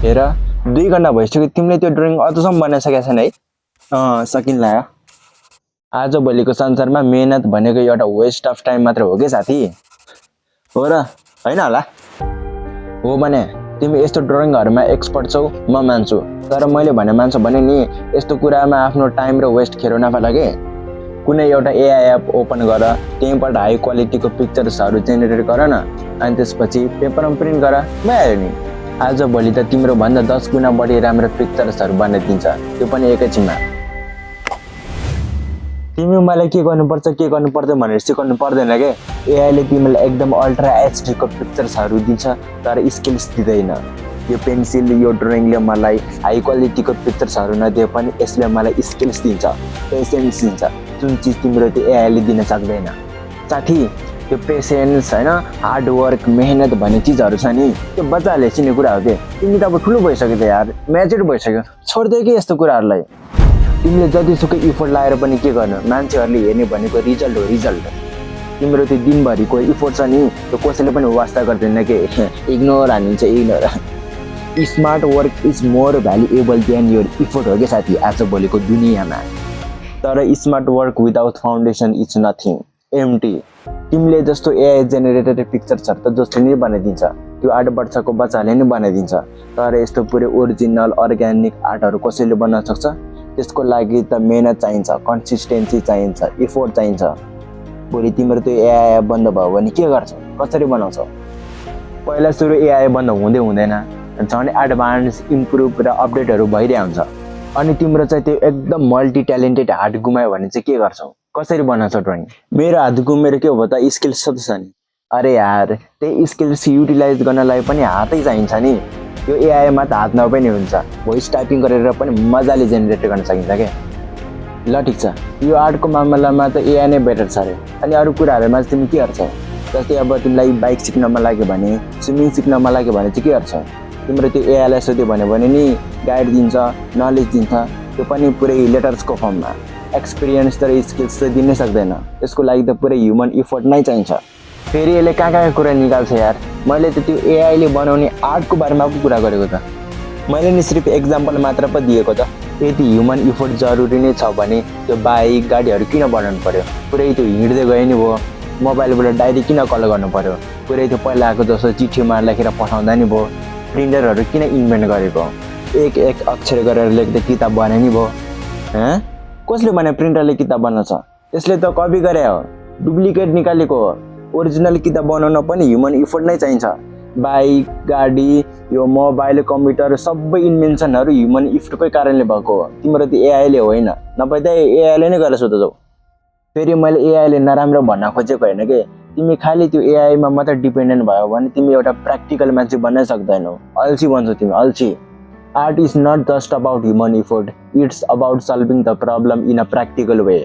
हेर 2 घण्टा भइसक्यो तिमीले त्यो ड्रइङ अझसम्म बनाइसकेका छैन है। सकिन्ला। आजभोलिको संसारमा मेहनत भनेको एउटा वेस्ट अफ टाइम मात्र हो के साथी। हो र होइन होला। हो भने तिमी यस्तो ड्रइङहरूमा एक्सपर्ट छौ म मान्छु, तर मैले भने मान्छु भने नि यस्तो कुरामा आफ्नो टाइम र वेस्ट खेरो नफाले। कुनै एउटा एआई एप ओपन गर, त्यहीँबाट हाई क्वालिटीको पिक्चर्सहरू जेनेरेट गर न, अनि त्यसपछि पेपरमा प्रिन्ट गर, भइहाल्यो नि। आजभोलि त तिम्रो भन्दा 10 गुणा बढी राम्रो पिक्चर्सहरू बनाइदिन्छ, त्यो पनि एकैछिनमा। तिमी मलाई के गर्नुपर्छ के गर्नु पर्दैन भनेर सिकाउनु पर्दैन के। एआईले तिमीलाई एकदम अल्ट्रा एचडीको पिक्चर्सहरू दिन्छ, तर स्किल्स दिँदैन। यो पेन्सिल यो ड्रइङले मलाई हाई क्वालिटीको पिक्चर्सहरू नदिए पनि यसले मलाई स्किल्स दिन्छ, पेसेन्स दिन्छ, जुन चिज तिम्रो त्यो एआईले दिन सक्दैन। साथी त्यो पेसेन्स होइन, हार्डवर्क, मेहनत भन्ने चिजहरू छ नि, त्यो बच्चाहरूले चिन्ने कुरा हो के। तिमी त अब ठुलो भइसक्यो त यार, म्याच्योर भइसक्यो, छोडिदियो कि यस्तो कुराहरूलाई। तिमीले जतिसुकै इफोर्ट लगाएर पनि के गर्नु, मान्छेहरूले हेर्ने भनेको रिजल्ट हो, रिजल्ट। तिम्रो त्यो दिनभरिको इफोर्ट छ नि, त्यो कसैले पनि वास्ता गर्दैन के, इग्नोर हानिन्छ, ignore. Smart work is more valuable than your effort हो क्या साथी आजभोलिको दुनियाँमा। तर smart work without foundation is nothing, empty. तिमीले जस्तो एआई जेनेरेटेड पिक्चर्सहरू त जसले नै बनाइदिन्छ, त्यो 8 वर्षको बच्चाले नै बनाइदिन्छ, तर यस्तो पुरै ओरिजिनल अर्ग्यानिक आर्टहरू कसैले बनाउन सक्छ? त्यसको लागि त मेहनत चाहिन्छ, कन्सिस्टेन्सी चाहिन्छ, इफोर्ट चाहिन्छ। भोलि तिम्रो त्यो एआई बन्द भयो भने के गर्छौ, कसरी बनाउँछौ? पहिला सुरु एआई बन्द हुँदै हुँदैन, झन् एडभान्स इम्प्रुभ र अपडेटहरू भइरहेको हुन्छ। अनि तिम्रो चाहिँ त्यो एकदम मल्टी ट्यालेन्टेड हात गुमायो भने चाहिँ के गर्छौ, कसरी बनाउँछौ ड्रइङ? मेरो हात गुमेर के हो त, स्किल्स छ नि। अरे यार त्यही स्किल्स युटिलाइज गर्नलाई पनि हातै चाहिन्छ नि। यो एआईमा त हात नभए हुन्छ, भोइस टाइपिङ गरेर पनि मजाले जेनेरेट गर्न सकिन्छ क्या। ल ठिक छ, यो आर्टको मामलामा त एआई नै बेटर छ अरे। अनि अरू कुराहरूमा चाहिँ तिमी के गर्छौ? जस्तै अब तिमीलाई बाइक सिक्न मन लाग्यो भने, स्विमिङ सिक्न मन लाग्यो भने चाहिँ के गर्छौ? तिम्रो त्यो एआईलाई सोध्यो भने नि गाइड दिन्छ, नलेज दिन्छ, त्यो पनि पुरै लेटर्सको फर्ममा। एक्सपिरियन्स तर स्किल्स चाहिँ दिनै सक्दैन, यसको लागि त पुरै ह्युमन इफोर्ट नै चाहिन्छ। फेरि यसले कहाँ कुरा निकाल्छ यार। मैले त त्यो एआईले बनाउने आर्टको बारेमा पो कुरा गरेको त। मैले नि सिर्फ एक्जाम्पल मात्र पो दिएको त। यदि ह्युमन इफोर्ट जरुरी नै छ भने त्यो बाइक गाडीहरू किन बनाउनु पर्यो? पुरै त्यो हिँड्दै गयो नि भयो। मोबाइलबाट डायरी किन कल गर्नु पर्यो? पुरै त्यो पहिलाको जस्तो चिठीमा लेखेर पठाउँदा नि भयो। प्रिन्टरहरू किन इन्भेन्ट गरेको? एक एक अक्षर गरेर लेख्दै किताब बनाए नि भयो। कसले भने प्रिन्टरले किताब बनाउँछ? यसले त कपी गरे हो, डुप्लिकेट निकालेको हो। ओरिजिनल किताब बनाउन पनि ह्युमन इफोर्ट नै चाहिन्छ। बाइक गाडी यो मोबाइल कम्प्युटर सबै इन्भेन्सनहरू ह्युमन इफोर्टकै कारणले भएको हो, तिम्रो त्यो एआईले होइन। नभए त एआईले नै गरेर सोध्छौ। फेरि मैले एआईले नराम्रो भन्न खोजेको होइन कि, तिमी खालि त्यो एआईमा मात्र डिपेन्डेन्ट भयो भने तिमी एउटा प्र्याक्टिकल मान्छे बन्न सक्दैनौ, अल्छी बन्छौ तिमी, अल्छी। Art is not just about human effort, it's about solving the problem in a practical way.